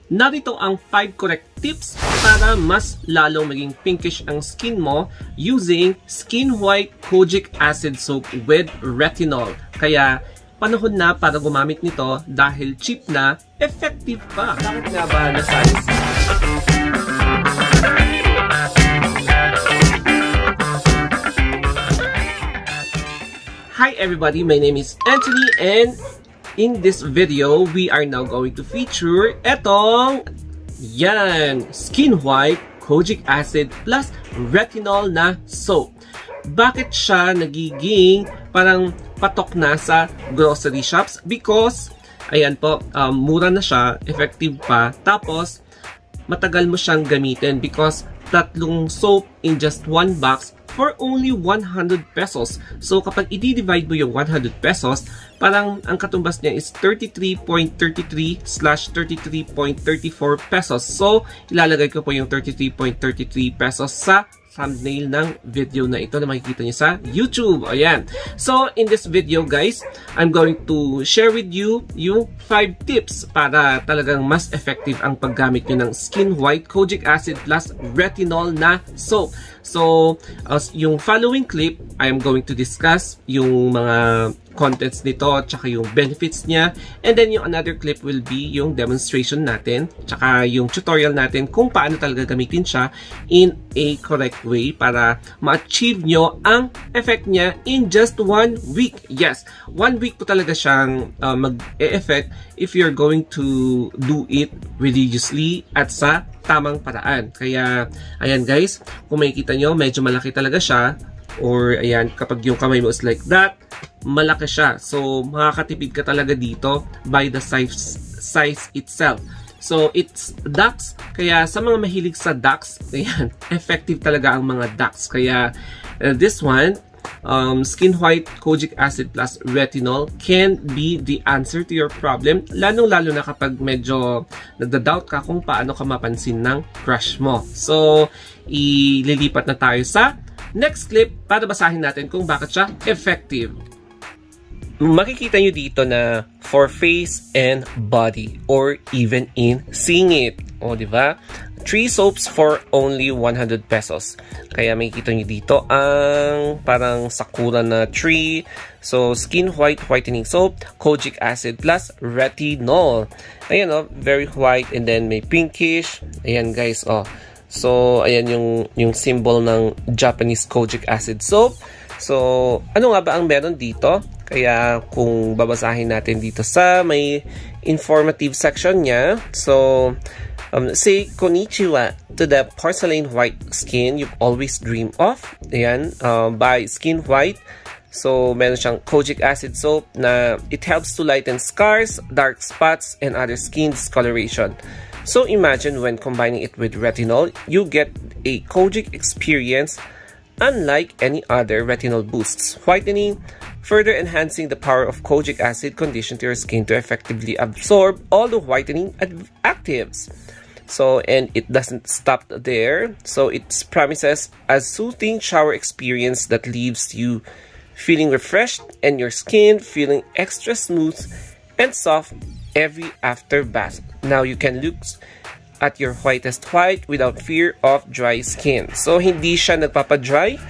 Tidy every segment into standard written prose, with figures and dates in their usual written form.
Narito ang 5 correct tips para mas lalong maging pinkish ang skin mo using Skin White Kojic Acid Soap with Retinol. Kaya panahon na para gumamit nito dahil cheap na, effective pa. Bakit nga ba na size? Hi everybody, my name is Anthony and in this video, we are now going to feature etong Skin White Kojic Acid plus Retinol na soap. Bakit siya nagiging parang patok na sa grocery shops? Because, ayan po, mura na siya, effective pa, tapos matagal mo siyang gamitin because tatlong soap in just one box for only 100 pesos. So, kapag i-divide mo yung 100 pesos, parang ang katumbas niya is 33.33/33.34 pesos. So, ilalagay ko po yung 33.33 pesos sa thumbnail ng video na ito na makikita niyo sa YouTube. Ayan. So, in this video guys, I'm going to share with you yung 5 tips para talagang mas effective ang paggamit nyo ng Skin White Kojic Acid plus Retinol na soap. So, yung following clip, I am going to discuss yung mga contents nito, tsaka yung benefits niya. And then yung another clip will be yung demonstration natin, tsaka yung tutorial natin kung paano talaga gamitin siya in a correct way para ma-achieve nyo ang effect niya in just 1 week. Yes, 1 week po talaga siyang mag-e-effect if you're going to do it religiously at sa tamang paraan. Kaya, ayan guys, kung makikita nyo, medyo malaki talaga siya. Or, ayan, kapag yung kamay mo is like that, malaki siya. So, makakatipid ka talaga dito by the size itself. So, it's ducks. Kaya, sa mga mahilig sa ducks, ayan, effective talaga ang mga ducks. Kaya, this one, Skin White Kojic Acid plus Retinol can be the answer to your problem. Lalong-lalo na kapag medyo nagda-doubt ka kung paano ka mapansin ng crush mo. So, ililipat na tayo sa next clip para basahin natin kung bakit siya effective. Makikita nyo dito na for face and body or even in singit. O, diba? 3 soaps for only 100 pesos. Kaya makikita nyo dito ang parang sakura na tree. So, Skin White Whitening Soap, Kojic Acid plus Retinol. Ayan o, very white and then may pinkish. Ayan guys, o. So, ayan yung symbol ng Japanese Kojic Acid Soap. So, ano nga ba ang meron dito? Kaya, kung babasahin natin dito sa may informative section niya. So, say konnichiwa to the porcelain white skin you've always dreamed of. Ayan, by Skin White. So, meron siyang Kojic Acid Soap na it helps to lighten scars, dark spots, and other skin discoloration. So imagine when combining it with retinol, you get a Kojic experience unlike any other retinol boosts whitening, further enhancing the power of Kojic acid condition to your skin to effectively absorb all the whitening actives. So, and it doesn't stop there. So it promises a soothing shower experience that leaves you feeling refreshed and your skin feeling extra smooth and soft every after bath. Now you can look at your whitest white without fear of dry skin. So hindi siya nagpapadry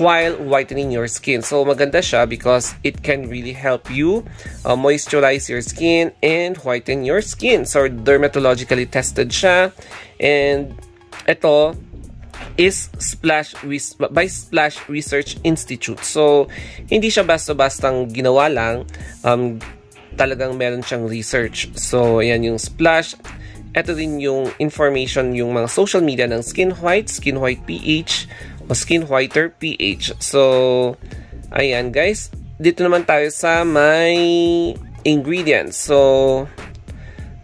while whitening your skin. So maganda siya because it can really help you moisturize your skin and whiten your skin. So dermatologically tested siya, and ito is by Splash Research Institute. So hindi siya basta-bastang ginawa lang. Talagang meron siyang research. So, ayan yung Splash. Ito din yung information, yung mga social media ng Skin White PH, o Skin Whiter PH. So, ayan guys. Dito naman tayo sa may ingredients. So,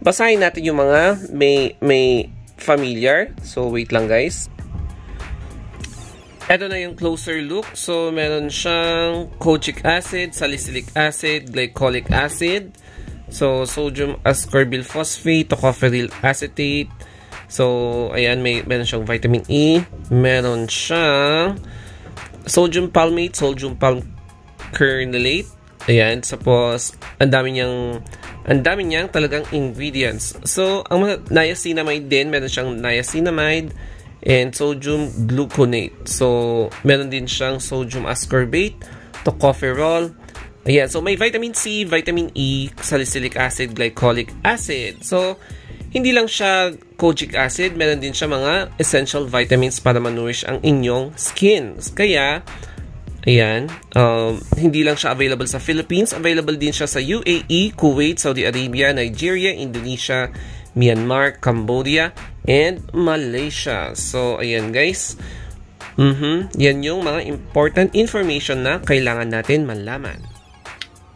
basahin natin yung mga may familiar. So, wait lang guys. Ito na yung closer look. So, meron siyang kojic acid, salicylic acid, glycolic acid. So, sodium ascorbyl phosphate, tocopherol acetate. So, ayan, meron siyang vitamin E. Meron siyang sodium palmate, sodium palmkernelate. Ayan, tapos, ang dami niyang Ang dami niyang talagang ingredients. So, ang niacinamide din, meron siyang niacinamide and sodium gluconate. So, meron din siyang sodium ascorbate, tocopherol. Ayan, so may vitamin C, vitamin E, salicylic acid, glycolic acid. So, hindi lang siya kojic acid, meron din siya mga essential vitamins para manurish ang inyong skin. Kaya, ayan, hindi lang siya available sa Philippines, available din siya sa UAE, Kuwait, Saudi Arabia, Nigeria, Indonesia, Myanmar, Cambodia, and Malaysia. So, ayan guys. Yan yung mga important information na kailangan natin malaman.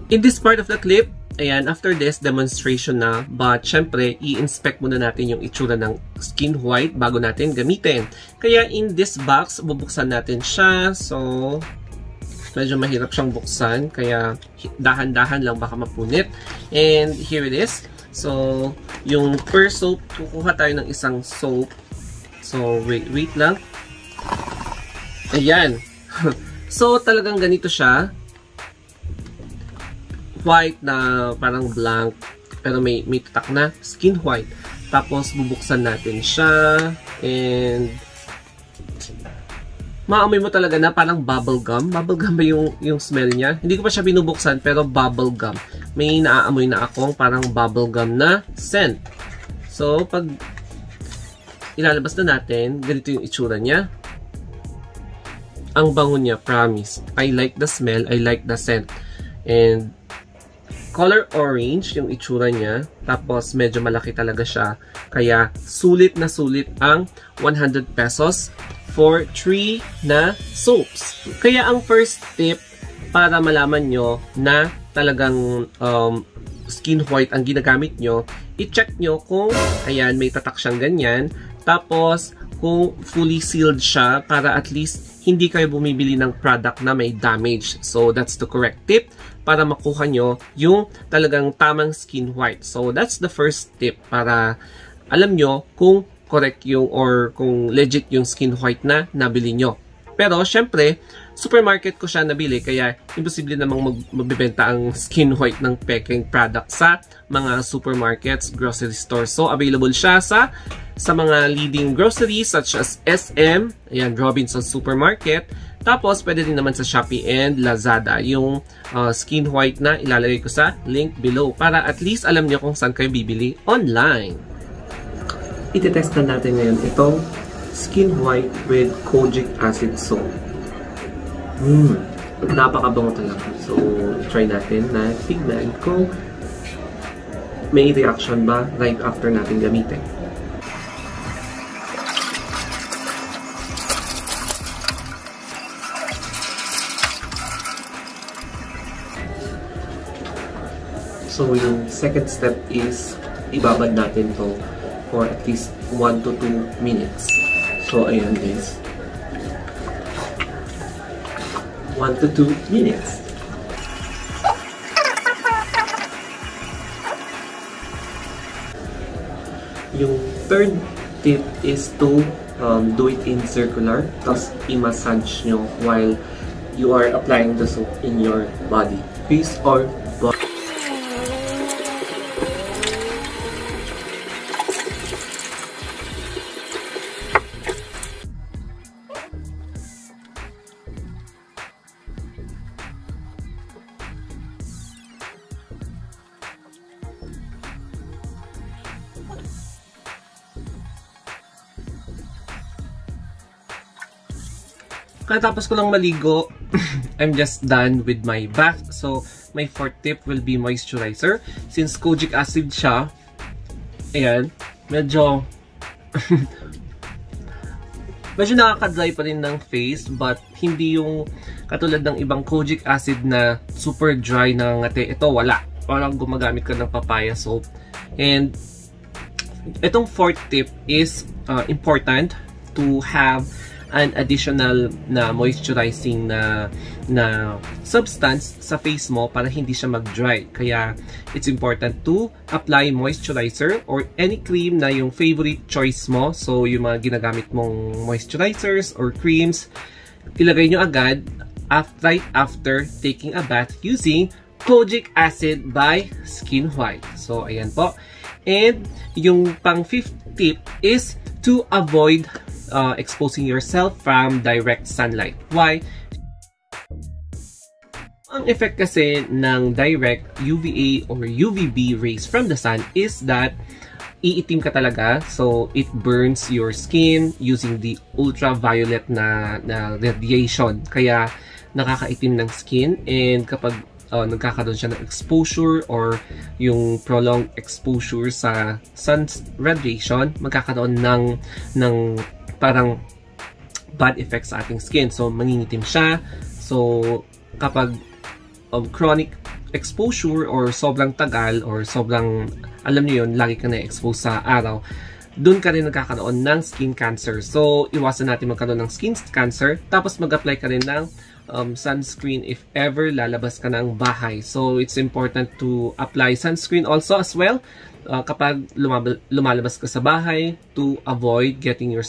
In this part of the clip, ayan, after this demonstration na, but syempre, i-inspect muna natin yung itsura ng skin white bago natin gamitin. Kaya in this box, bubuksan natin siya. So, medyo mahirap siyang buksan, kaya dahan-dahan lang baka mapunit. And here it is. So, yung per soap, kukuha tayo ng isang soap. So, wait lang. Ayan. So, talagang ganito siya. White na parang blank, pero may tatak na skin white. Tapos, bubuksan natin siya. And maamoy mo talaga na parang bubble gum. Bubble gum ba yung smell niya? Hindi ko pa siya binubuksan, pero bubble gum. May naaamoy na akong parang bubble gum na scent. So, pag ilalabas na natin, ganito yung itsura niya. Ang bango niya, promise. I like the smell, I like the scent. And color orange yung itsura niya. Tapos, medyo malaki talaga siya. Kaya, sulit na sulit ang 100 pesos for 3 na soaps. Kaya ang first tip para malaman nyo na talagang skin white ang ginagamit nyo, i-check nyo kung ayan, may tatak siyang ganyan. Tapos kung fully sealed siya para at least hindi kayo bumibili ng product na may damage. So that's the correct tip para makuha nyo yung talagang tamang skin white. So that's the first tip para alam nyo kung correct yung or kung legit yung skin white na nabili nyo. Pero syempre, supermarket ko siya nabili kaya imposible namang magbibenta ang skin white ng peking product sa mga supermarkets, grocery stores. So available siya sa mga leading groceries such as SM, ayan, Robinsons Supermarket. Tapos pwede din naman sa Shopee and Lazada. Yung skin white na ilalagay ko sa link below para at least alam niyo kung saan kayo bibili online. Itetest na natin ngayon itong skin white with kojic acid soap. Napakabango talaga. So, try natin na tignan kung may reaction ba right after natin gamitin. So, yung second step is ibabad natin to for at least 1 to 2 minutes. So, ayan guys. 1 to 2 minutes. Yung third tip is to do it in circular. Tapos, i-massage nyo while you are applying the soap in your body. Face or body. Katapos ko lang maligo, I'm just done with my bath. So, my fourth tip will be moisturizer. Since kojic acid siya, ayan, medyo nakaka-dry pa rin ng face, but hindi yung katulad ng ibang kojic acid na super dry na ngati. Ito, wala. Parang gumagamit ka ng papaya soap. And, itong fourth tip is important to have an additional na moisturizing na substance sa face mo para hindi siya mag-dry. Kaya it's important to apply moisturizer or any cream na yung favorite choice mo. So yung mga ginagamit mong moisturizers or creams, ilagay nyo agad right after taking a bath using Kojic Acid by Skin White. So, ayan po. And yung pang fifth tip is to avoid exposing yourself from direct sunlight. Why? Ang effect kasi ng direct UVA or UVB rays from the sun is that iitim ka talaga. So, it burns your skin using the ultraviolet na radiation. Kaya, nakakaitim ng skin. And kapag nagkakaroon siya ng exposure or yung prolonged exposure sa sun's radiation, magkakaroon ng parang bad effects sa ating skin. So, mangingitim siya. So, kapag chronic exposure or sobrang tagal or sobrang, alam niyo yun, lagi ka na-expose sa araw, dun ka rin nagkakaroon ng skin cancer. So, iwasan natin magkaroon ng skin cancer. Tapos, mag-apply ka rin ng sunscreen if ever lalabas ka ng bahay. So, it's important to apply sunscreen also as well kapag lumalabas ka sa bahay to avoid getting your...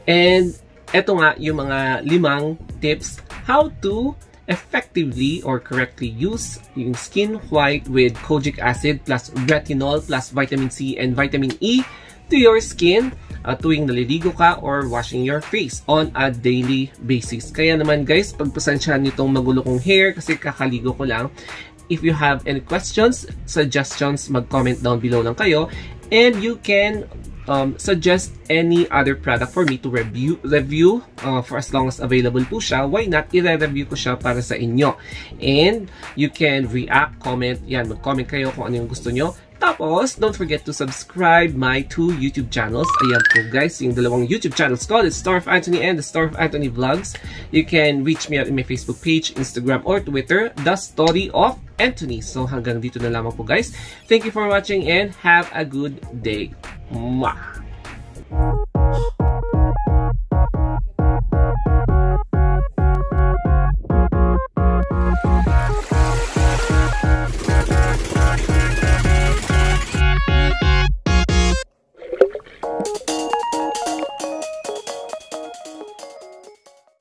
And, eto nga yung mga 5 tips how to effectively or correctly use yung Skin White with Kojic Acid plus retinol plus vitamin C and vitamin E to your skin tuwing naliligo ka or washing your face on a daily basis. Kaya naman guys, pagpasensyahan nitong magulo kong hair kasi kakaligo ko lang. If you have any questions, suggestions, mag-comment down below lang kayo. And you can suggest any other product for me to review for as long as available po siya. Why not? I-review ko siya para sa inyo. And you can react, comment. Yan, mag-comment kayo kung ano yung gusto nyo. Tapos, don't forget to subscribe my 2 YouTube channels. Ayan po guys, yung dalawang YouTube channels ko, The Star of Anthony and The Star of Anthony Vlogs. You can reach me out in my Facebook page, Instagram, or Twitter, The Story of Anthony. So hanggang dito na lamang po guys. Thank you for watching and have a good day. Mwah!